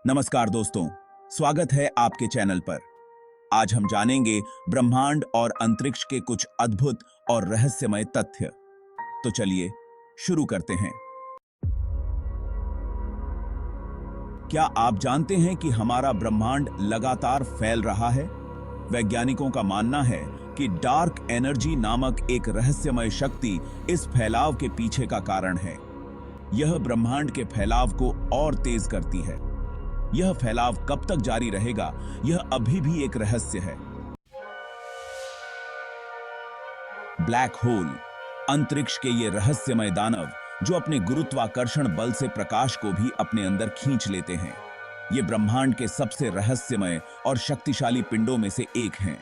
नमस्कार दोस्तों, स्वागत है आपके चैनल पर। आज हम जानेंगे ब्रह्मांड और अंतरिक्ष के कुछ अद्भुत और रहस्यमय तथ्य। तो चलिए शुरू करते हैं। क्या आप जानते हैं कि हमारा ब्रह्मांड लगातार फैल रहा है? वैज्ञानिकों का मानना है कि डार्क एनर्जी नामक एक रहस्यमय शक्ति इस फैलाव के पीछे का कारण है। यह ब्रह्मांड के फैलाव को और तेज करती है। यह फैलाव कब तक जारी रहेगा, यह अभी भी एक रहस्य है। ब्लैक होल, अंतरिक्ष के ये रहस्यमय दानव जो अपने गुरुत्वाकर्षण बल से प्रकाश को भी अपने अंदर खींच लेते हैं। ये ब्रह्मांड के सबसे रहस्यमय और शक्तिशाली पिंडों में से एक हैं।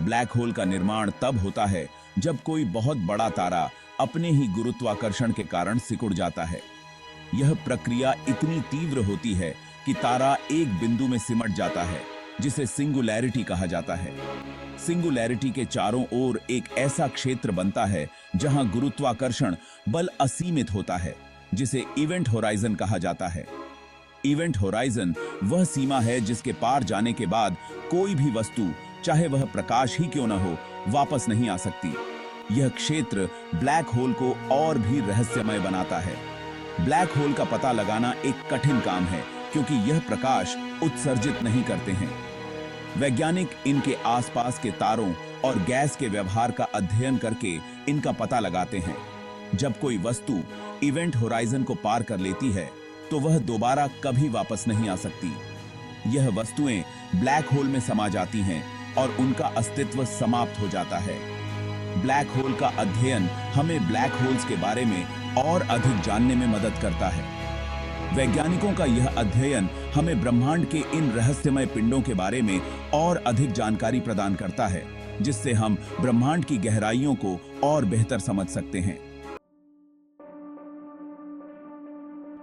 ब्लैक होल का निर्माण तब होता है जब कोई बहुत बड़ा तारा अपने ही गुरुत्वाकर्षण के कारण सिकुड़ जाता है। यह प्रक्रिया इतनी तीव्र होती है कि तारा एक बिंदु में सिमट जाता है, जिसे सिंगुलैरिटी कहा जाता है। सिंगुलैरिटी के चारों ओर एक ऐसा क्षेत्र बनता है जहां गुरुत्वाकर्षण बल असीमित होता है, जिसे इवेंट होराइजन कहा जाता है। इवेंट होराइजन वह सीमा है जिसके पार जाने के बाद कोई भी वस्तु, चाहे वह प्रकाश ही क्यों न हो, वापस नहीं आ सकती। यह क्षेत्र ब्लैक होल को और भी रहस्यमय बनाता है। ब्लैक होल का पता लगाना एक कठिन काम है, क्योंकि यह प्रकाश उत्सर्जित नहीं करते हैं। वैज्ञानिक इनके आसपास के तारों और गैस के व्यवहार का अध्ययन करके इनका पता लगाते हैं। जब कोई वस्तु इवेंट होराइजन को पार कर लेती है, तो वह दोबारा कभी वापस नहीं आ सकती। यह वस्तुएं ब्लैक होल में समा जाती हैं और उनका अस्तित्व समाप्त हो जाता है। ब्लैक होल का अध्ययन हमें ब्लैक होल्स के बारे में और अधिक जानने में मदद करता है। वैज्ञानिकों का यह अध्ययन हमें ब्रह्मांड के इन रहस्यमय पिंडों के बारे में और अधिक जानकारी प्रदान करता है, जिससे हम ब्रह्मांड की गहराइयों को और बेहतर समझ सकते हैं।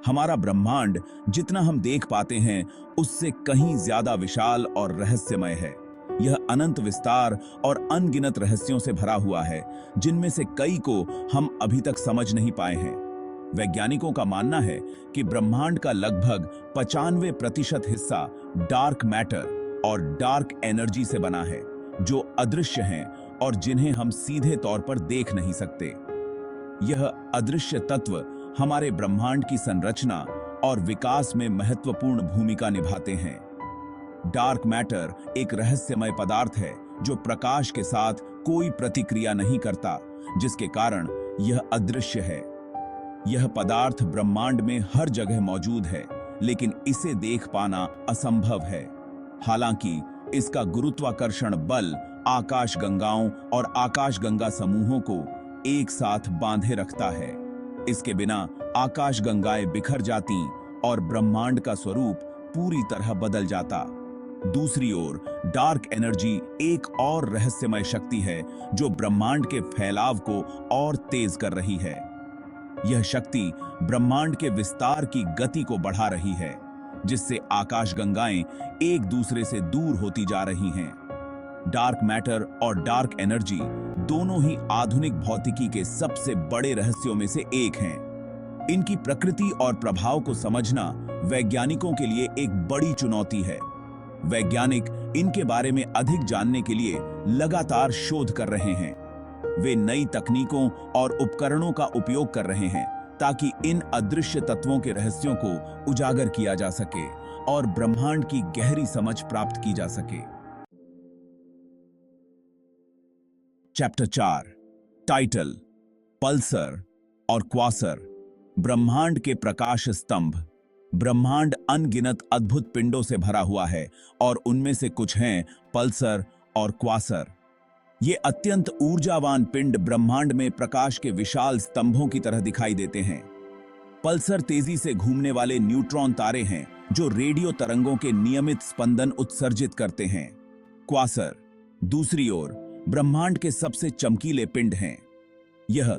हमारा ब्रह्मांड जितना हम देख पाते हैं, उससे कहीं ज्यादा विशाल और रहस्यमय है। यह अनंत विस्तार और अनगिनत रहस्यों से भरा हुआ है, जिनमें से कई को हम अभी तक समझ नहीं पाए हैं। वैज्ञानिकों का मानना है कि ब्रह्मांड का लगभग 95% हिस्सा डार्क मैटर और डार्क एनर्जी से बना है, जो अदृश्य हैं और जिन्हें हम सीधे तौर पर देख नहीं सकते। यह अदृश्य तत्व हमारे ब्रह्मांड की संरचना और विकास में महत्वपूर्ण भूमिका निभाते हैं। डार्क मैटर एक रहस्यमय पदार्थ है जो प्रकाश के साथ कोई प्रतिक्रिया नहीं करता, जिसके कारण यह अदृश्य है। यह पदार्थ ब्रह्मांड में हर जगह मौजूद है, लेकिन इसे देख पाना असंभव है। हालांकि इसका गुरुत्वाकर्षण बल आकाशगंगाओं और आकाशगंगा समूहों को एक साथ बांधे रखता है। इसके बिना आकाशगंगाएं बिखर जाती और ब्रह्मांड का स्वरूप पूरी तरह बदल जाता। दूसरी ओर डार्क एनर्जी एक और रहस्यमय शक्ति है जो ब्रह्मांड के फैलाव को और तेज कर रही है। यह शक्ति ब्रह्मांड के विस्तार की गति को बढ़ा रही है, जिससे आकाशगंगाएं एक दूसरे से दूर होती जा रही हैं। डार्क मैटर और डार्क एनर्जी दोनों ही आधुनिक भौतिकी के सबसे बड़े रहस्यों में से एक हैं। इनकी प्रकृति और प्रभाव को समझना वैज्ञानिकों के लिए एक बड़ी चुनौती है। वैज्ञानिक इनके बारे में अधिक जानने के लिए लगातार शोध कर रहे हैं। वे नई तकनीकों और उपकरणों का उपयोग कर रहे हैं ताकि इन अदृश्य तत्वों के रहस्यों को उजागर किया जा सके और ब्रह्मांड की गहरी समझ प्राप्त की जा सके। चैप्टर 4, टाइटल, पल्सर और क्वासर। ब्रह्मांड के प्रकाश स्तंभ। ब्रह्मांड अनगिनत अद्भुत पिंडों से भरा हुआ है और उनमें से कुछ हैं पल्सर और क्वासर। ये अत्यंत ऊर्जावान पिंड ब्रह्मांड में प्रकाश के विशाल स्तंभों की तरह दिखाई देते हैं। पल्सर तेजी से घूमने वाले न्यूट्रॉन तारे हैं जो रेडियो तरंगों के नियमित स्पंदन उत्सर्जित करते हैं। क्वासर दूसरी ओर ब्रह्मांड के सबसे चमकीले पिंड हैं। यह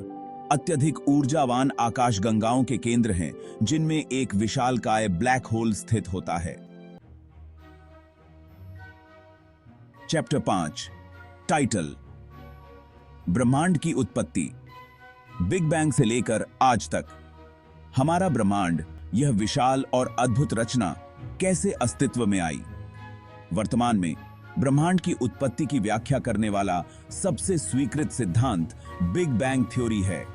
अत्यधिक ऊर्जावान आकाशगंगाओं के केंद्र हैं, जिनमें एक विशालकाय ब्लैक होल स्थित होता है। चैप्टर 5, टाइटल, ब्रह्मांड की उत्पत्ति। बिग बैंग से लेकर आज तक हमारा ब्रह्मांड, यह विशाल और अद्भुत रचना कैसे अस्तित्व में आई? वर्तमान में ब्रह्मांड की उत्पत्ति की व्याख्या करने वाला सबसे स्वीकृत सिद्धांत बिग बैंग थ्योरी है।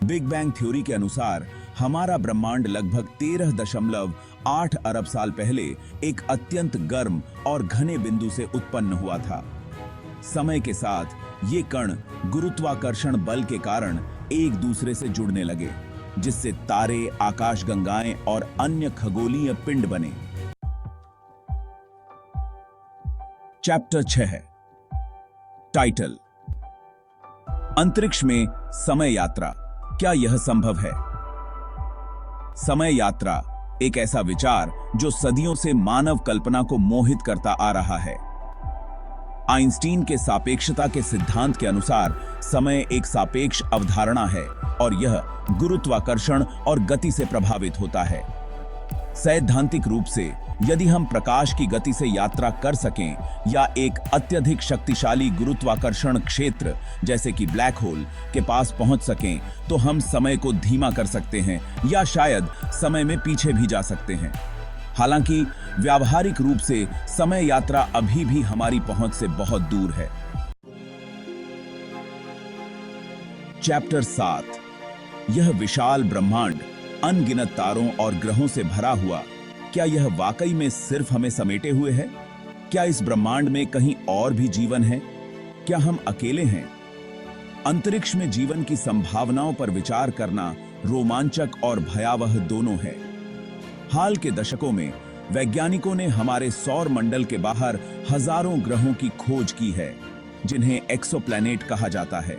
बिग बैंग थ्योरी के अनुसार हमारा ब्रह्मांड लगभग 13.8 अरब साल पहले एक अत्यंत गर्म और घने बिंदु से उत्पन्न हुआ था। समय के साथ ये कण गुरुत्वाकर्षण बल के कारण एक दूसरे से जुड़ने लगे, जिससे तारे, आकाशगंगाएं और अन्य खगोलीय पिंड बने। चैप्टर 6 है टाइटल, अंतरिक्ष में समय यात्रा, क्या यह संभव है? समय यात्रा एक ऐसा विचार जो सदियों से मानव कल्पना को मोहित करता आ रहा है। आइंस्टीन के सापेक्षता के सिद्धांत के अनुसार समय एक सापेक्ष अवधारणा है और यह गुरुत्वाकर्षण और गति से प्रभावित होता है। सैद्धांतिक रूप से यदि हम प्रकाश की गति से यात्रा कर सकें या एक अत्यधिक शक्तिशाली गुरुत्वाकर्षण क्षेत्र जैसे कि ब्लैक होल के पास पहुंच सकें तो हम समय को धीमा कर सकते हैं या शायद समय में पीछे भी जा सकते हैं। हालांकि व्यावहारिक रूप से समय यात्रा अभी भी हमारी पहुंच से बहुत दूर है। चैप्टर 7, यह विशाल ब्रह्मांड अनगिनत तारों और ग्रहों से भरा हुआ, क्या यह वाकई में सिर्फ हमें समेटे हुए है? क्या इस ब्रह्मांड में कहीं और भी जीवन है? क्या हम अकेले हैं? अंतरिक्ष में जीवन की संभावनाओं पर विचार करना रोमांचक और भयावह दोनों है। हाल के दशकों में वैज्ञानिकों ने हमारे सौर मंडल के बाहर हजारों ग्रहों की खोज की है, जिन्हें एक्सोप्लैनेट कहा जाता है।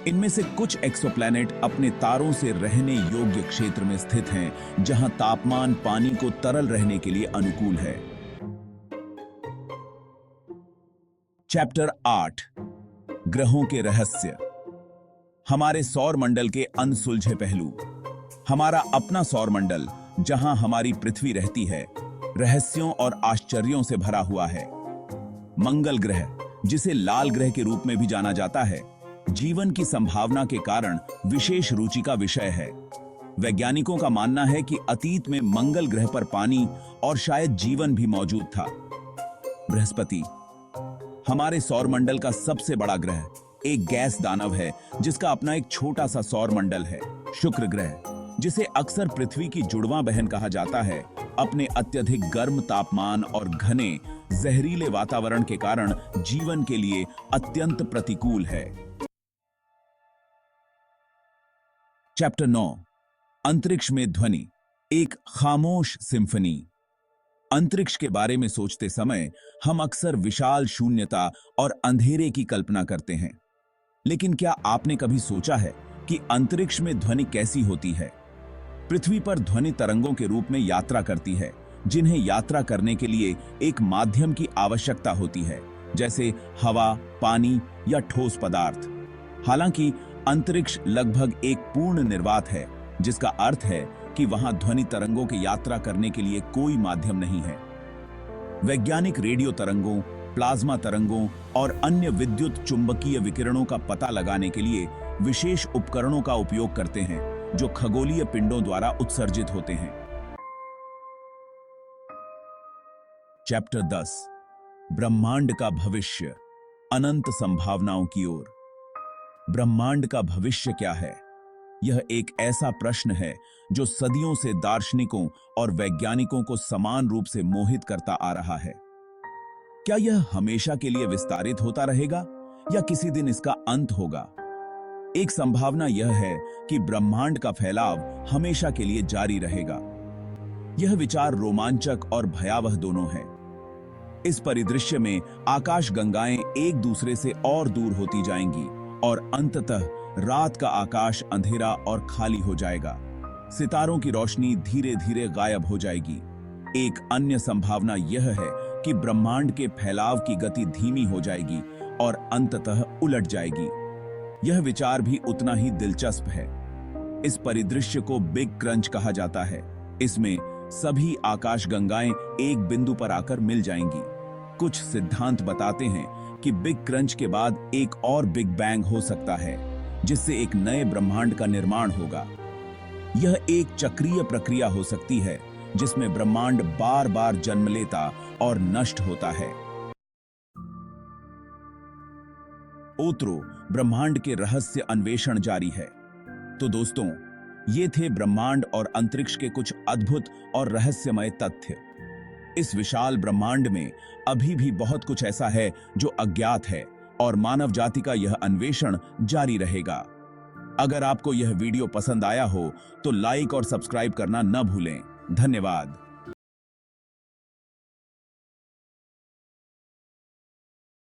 इनमें से कुछ एक्सोप्लैनेट अपने तारों से रहने योग्य क्षेत्र में स्थित हैं, जहां तापमान पानी को तरल रहने के लिए अनुकूल है। चैप्टर 8, ग्रहों के रहस्य, हमारे सौर मंडल के अनसुलझे पहलू। हमारा अपना सौर मंडल, जहां हमारी पृथ्वी रहती है, रहस्यों और आश्चर्यों से भरा हुआ है। मंगल ग्रह, जिसे लाल ग्रह के रूप में भी जाना जाता है, जीवन की संभावना के कारण विशेष रुचि का विषय है। वैज्ञानिकों का मानना है कि अतीत में मंगल ग्रह पर पानी और शायद जीवन भी मौजूद था। बृहस्पति, हमारे सौर मंडल का सबसे बड़ा ग्रह, एक गैस दानव है जिसका अपना एक छोटा सा सौर मंडल है। शुक्र ग्रह, जिसे अक्सर पृथ्वी की जुड़वां बहन कहा जाता है, अपने अत्यधिक गर्म तापमान और घने जहरीले वातावरण के कारण जीवन के लिए अत्यंत प्रतिकूल है। चैप्टर 9, अंतरिक्ष में ध्वनि, एक खामोश सिम्फनी। अंतरिक्ष के बारे में सोचते समय हम अक्सर विशाल शून्यता और अंधेरे की कल्पना करते हैं, लेकिन क्या आपने कभी सोचा है कि अंतरिक्ष में ध्वनि कैसी होती है? पृथ्वी पर ध्वनि तरंगों के रूप में यात्रा करती है, जिन्हें यात्रा करने के लिए एक माध्यम की आवश्यकता होती है, जैसे हवा, पानी या ठोस पदार्थ। हालांकि अंतरिक्ष लगभग एक पूर्ण निर्वात है, जिसका अर्थ है कि वहां ध्वनि तरंगों की यात्रा करने के लिए कोई माध्यम नहीं है। वैज्ञानिक रेडियो तरंगों, प्लाज्मा तरंगों और अन्य विद्युत चुंबकीय विकिरणों का पता लगाने के लिए विशेष उपकरणों का उपयोग करते हैं, जो खगोलीय पिंडों द्वारा उत्सर्जित होते हैं। चैप्टर 10, ब्रह्मांड का भविष्य, अनंत संभावनाओं की ओर। ब्रह्मांड का भविष्य क्या है? यह एक ऐसा प्रश्न है जो सदियों से दार्शनिकों और वैज्ञानिकों को समान रूप से मोहित करता आ रहा है। क्या यह हमेशा के लिए विस्तारित होता रहेगा या किसी दिन इसका अंत होगा? एक संभावना यह है कि ब्रह्मांड का फैलाव हमेशा के लिए जारी रहेगा। यह विचार रोमांचक और भयावह दोनों है। इस परिदृश्य में आकाशगंगाएं एक दूसरे से और दूर होती जाएंगी और अंततः रात का आकाश अंधेरा और खाली हो जाएगा। सितारों की रोशनी धीरे धीरे गायब हो जाएगी। एक अन्य संभावना यह है कि ब्रह्मांड के फैलाव की गति धीमी हो जाएगी और अंततः उलट जाएगी। यह विचार भी उतना ही दिलचस्प है। इस परिदृश्य को बिग क्रंच कहा जाता है। इसमें सभी आकाशगंगाएं एक बिंदु पर आकर मिल जाएंगी। कुछ सिद्धांत बताते हैं कि बिग क्रंच के बाद एक और बिग बैंग हो सकता है, जिससे एक नए ब्रह्मांड का निर्माण होगा। यह एक चक्रीय प्रक्रिया हो सकती है, जिसमें ब्रह्मांड बार बार जन्म लेता और नष्ट होता है। ओत्रो ब्रह्मांड के रहस्य अन्वेषण जारी है। तो दोस्तों, ये थे ब्रह्मांड और अंतरिक्ष के कुछ अद्भुत और रहस्यमय तथ्य। इस विशाल ब्रह्मांड में अभी भी बहुत कुछ ऐसा है जो अज्ञात है और मानव जाति का यह अन्वेषण जारी रहेगा। अगर आपको यह वीडियो पसंद आया हो तो लाइक और सब्सक्राइब करना न भूलें। धन्यवाद।